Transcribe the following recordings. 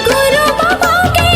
गुरु बाबा के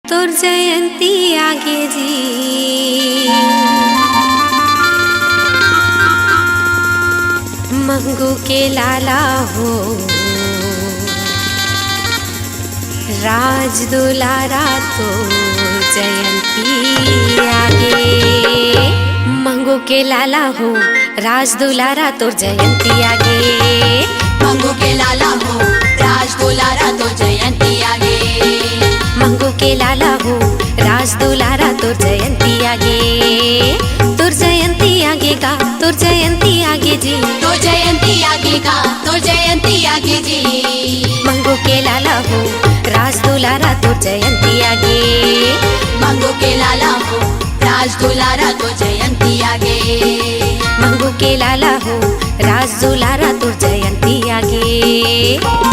तोर जयंती आगे जी मंगू के लाला हो राज दुलारा तो जयंती आगे। मंगू के लाला हो राज दुलारा तो जयंती आगे। मंगू के लाला हो राज दुलारा तो जयंती आगे। मंगू के लाला हो राज दुलारा तो जयंती आगे। तुर जयंती आगे का तुर जयंती आगे जी तो जयंती आगे का तो जयंती आगे जी। मंगू के लाला हो राज दुलारा तो जयंती आगे। मंगू के लाला हो राज दुलारा तो जयंती आगे। मंगू के लाला हो राज दुलारा तो जयंती आगे।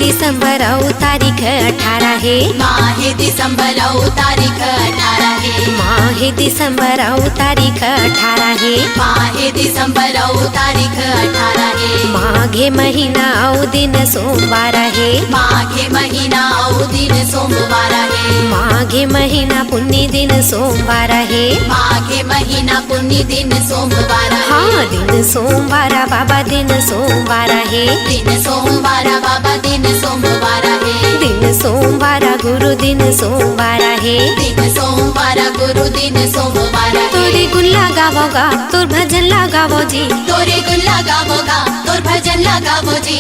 दिसंबर औ तारीख 18 है। माह दिसंबर औ तारीख 18 है। माह दिसंबर औ तारीख 18 है। माह दिसंबर औ तारीख 18 है। माघे महीना औ दिन सोमवार है। माघे महीना औ दिन सोमवार है। माघे महीना पुण्य दिन सोमवार है। माघे महीना पुण्य दिन सोमवार है। हाँ दिन सोमवार बाबा दिन सोमवार है। दिन सोमवार बाबा दिन सोमवार है। दिन सोमवार गुरु दिन सोमवार है। दिन सोमवार गुरु दिन सोमवार है। तोरे गुण लगावोगा तोर भजन लगावो जी। तोरे गुण लगावोगा तोर भजन लगावो जी।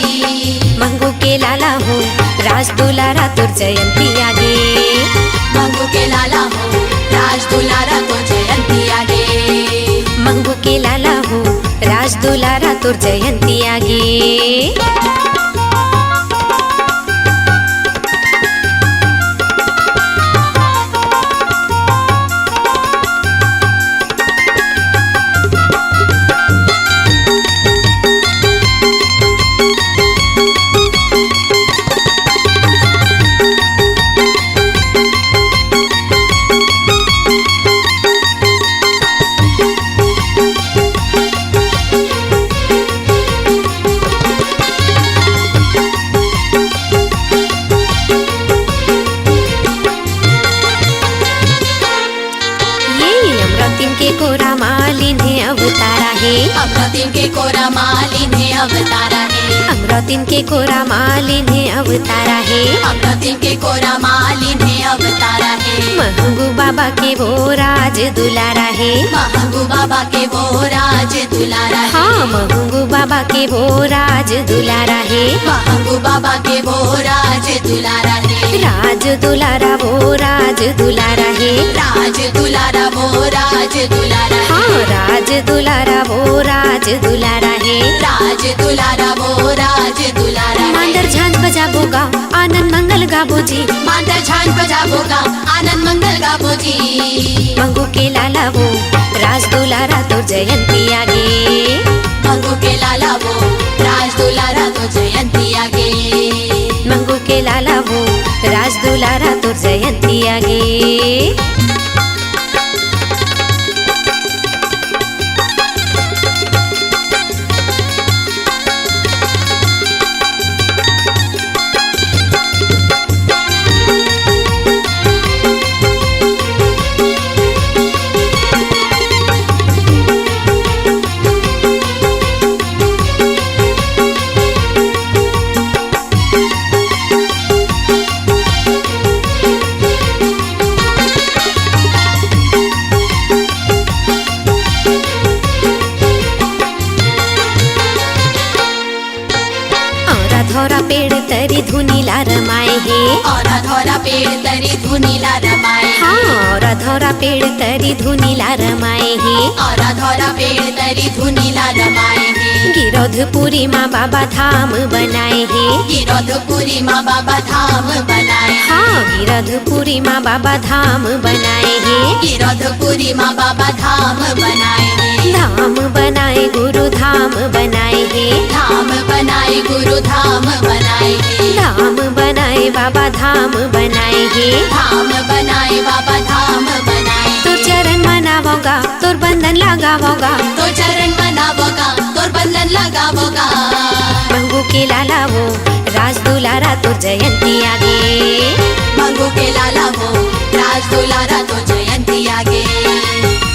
मंगू के लाला हो राज दुलारा तोर जयंती आगे। मंगू के लाला हो राज दुलारा तो जयंती आगे। मंगू के लाला हो राज दुलारा तोर जयंती आगे। के कोरा मालिन है अवतारा है। अमृतिन के कोरा मालिन है अवतारा है। अमृतिन के कोरा मालिन है अवतारा है। अमृतिन के कोरा मालिन है अवतारा है। महंगू बाबा के वो राज दुलारा है। महंगू बाबा के वो राज दुलारा है। हाँ महंगू बाबा के वो राज दुलारा है। महंगू बाबा के वो राज दुलारा है। राज दुलारा वो राज दुलारा है। राज दुलारा वो राज दुलारा है। हाँ राज दुलारा वो राज दुलारा है। राज दुलारा वो राज दुलारा है। मांदर झांझ बजाबोगा आनंद मंगल गाबो जी। मांदर झांझ बजाबोगा आनंद मंगल गाबो जी। मंगू के लाला वो राज दुलारा तो जयंती आगे। मंगू के लाला वो राज दुलारा तो जयंती आगे। मंगू के लाला वो राज दुलारा तो जयंती आगे। धोरा पेड़ तरी धुनीला रमाए हे। औरा धोरा पेड़ तरी धुनीला रमाए। हाँ राधौरा पेड़ तरी धुनीला रमाए हे और धौरा पेड़ तरी धुनीला रमाए हे गिरोधपुरी माँ बाबा धाम बनाए हे गिरोधपुरी माँ बाबा धाम बनाए हाँ गिरोधपुरी माँ बाबा धाम बनाए हे गिरोधपुरी माँ बाबा धाम बनाए हे धाम बनाए गुरु धाम बनाए हे धाम बनाए गुरु धाम बनाए हे धाम बनाए बाबा धाम बनाए हे धाम बनाए बाबा धाम बनाए तोर चरण मनावोगा तोर बंधन लगावोगा तो चरण मनावोगा तोर बंधन लगावोगा मंगू के लाला वो राज दुलारा तोर जयंती आगे मंगू के लाला वो राज दुलारा तो जयंती आगे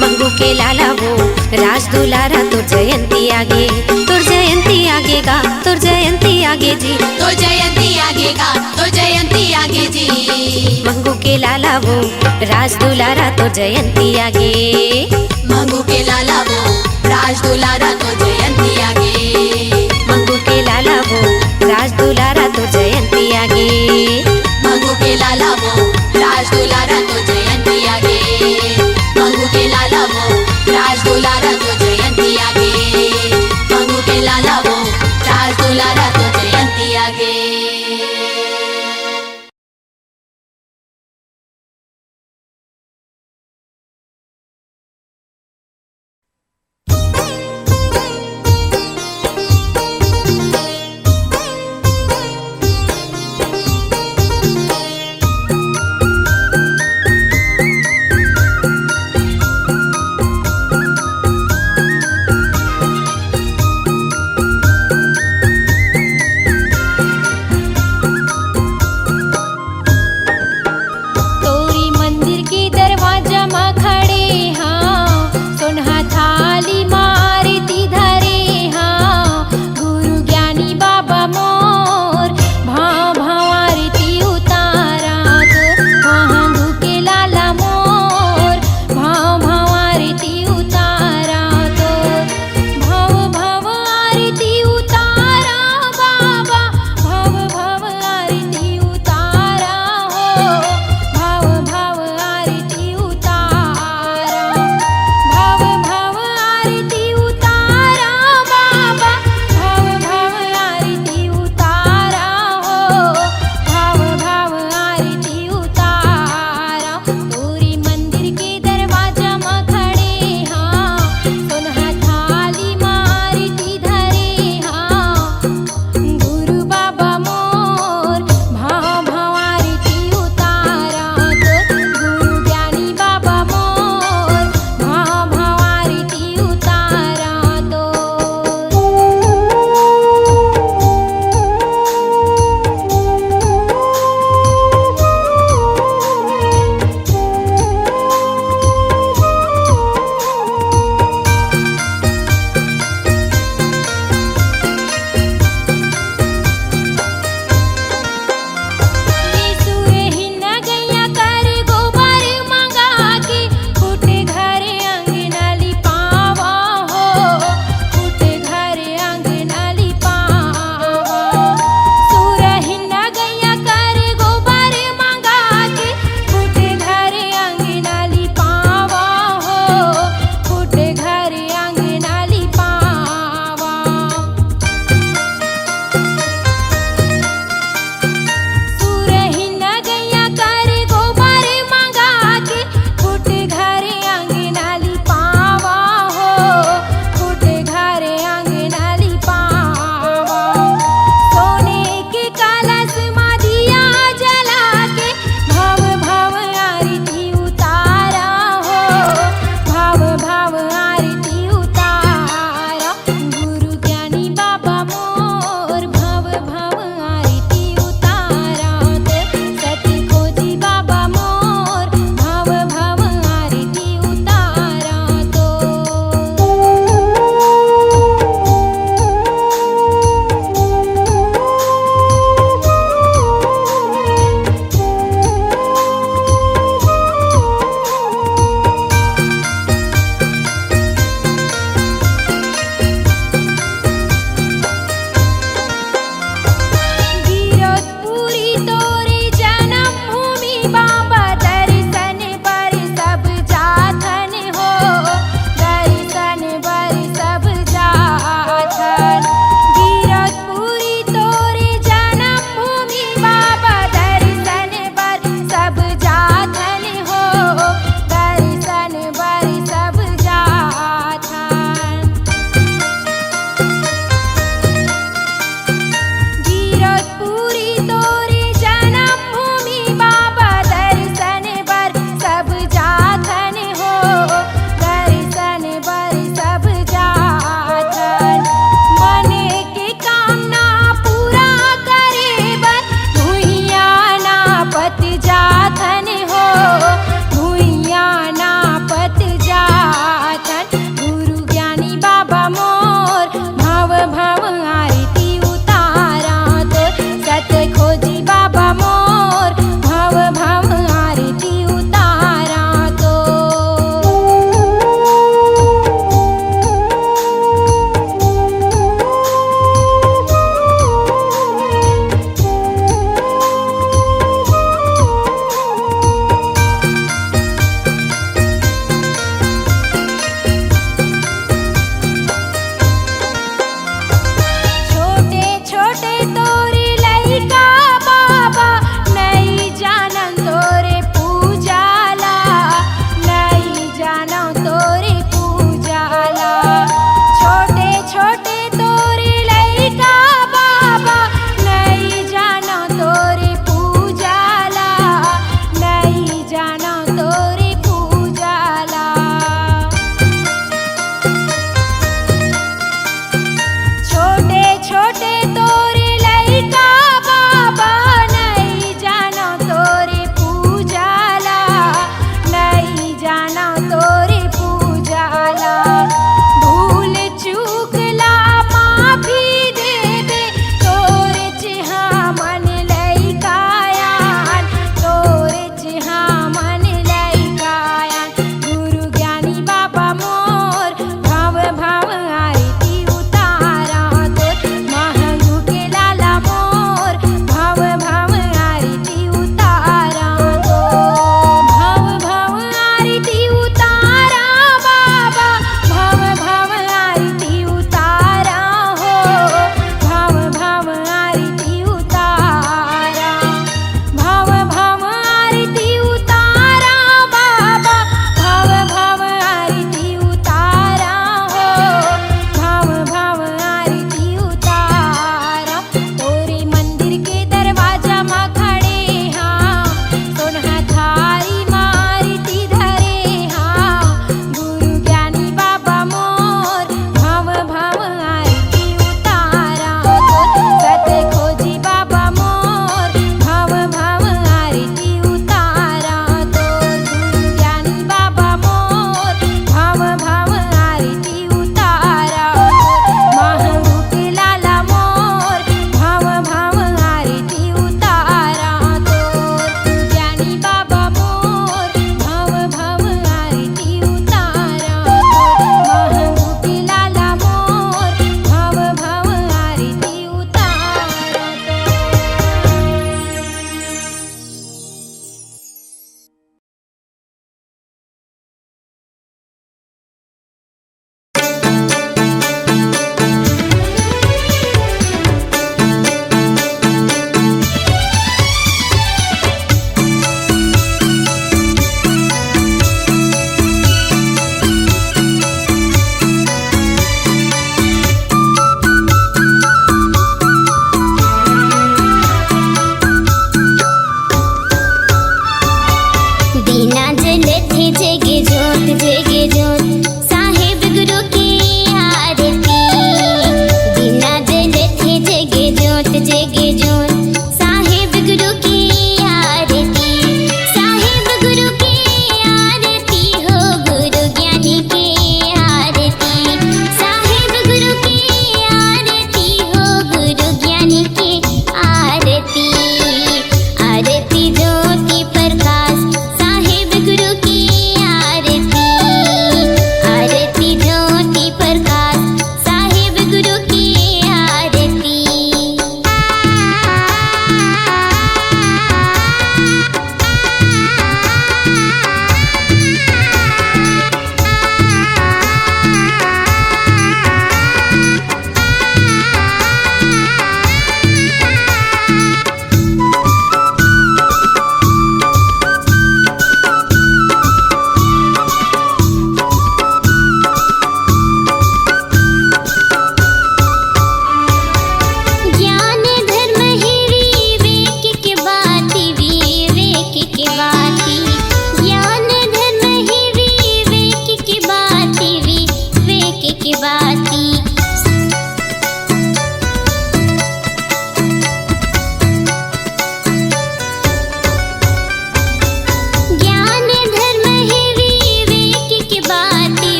मंगू के लाला वो राज दुलारा तोर जयंती आगे तोर जयंती आगे गा तोर जयंती आगे जी तो जयंती आगे का तो जयंती आगे जी मंगू के लाला वो राज दुलारा तोर जयंती आगे मंगू के लाला वो राज दुलारा तो जयंती आगे मंगू के लाला वो राज दुलारा तोर जयंती आगे मंगू के लाला वो राज दुलारा तो जयंती आगे मंगू के लाला वो राज दुलारा तो जयंती आगे मंगू के लाला वो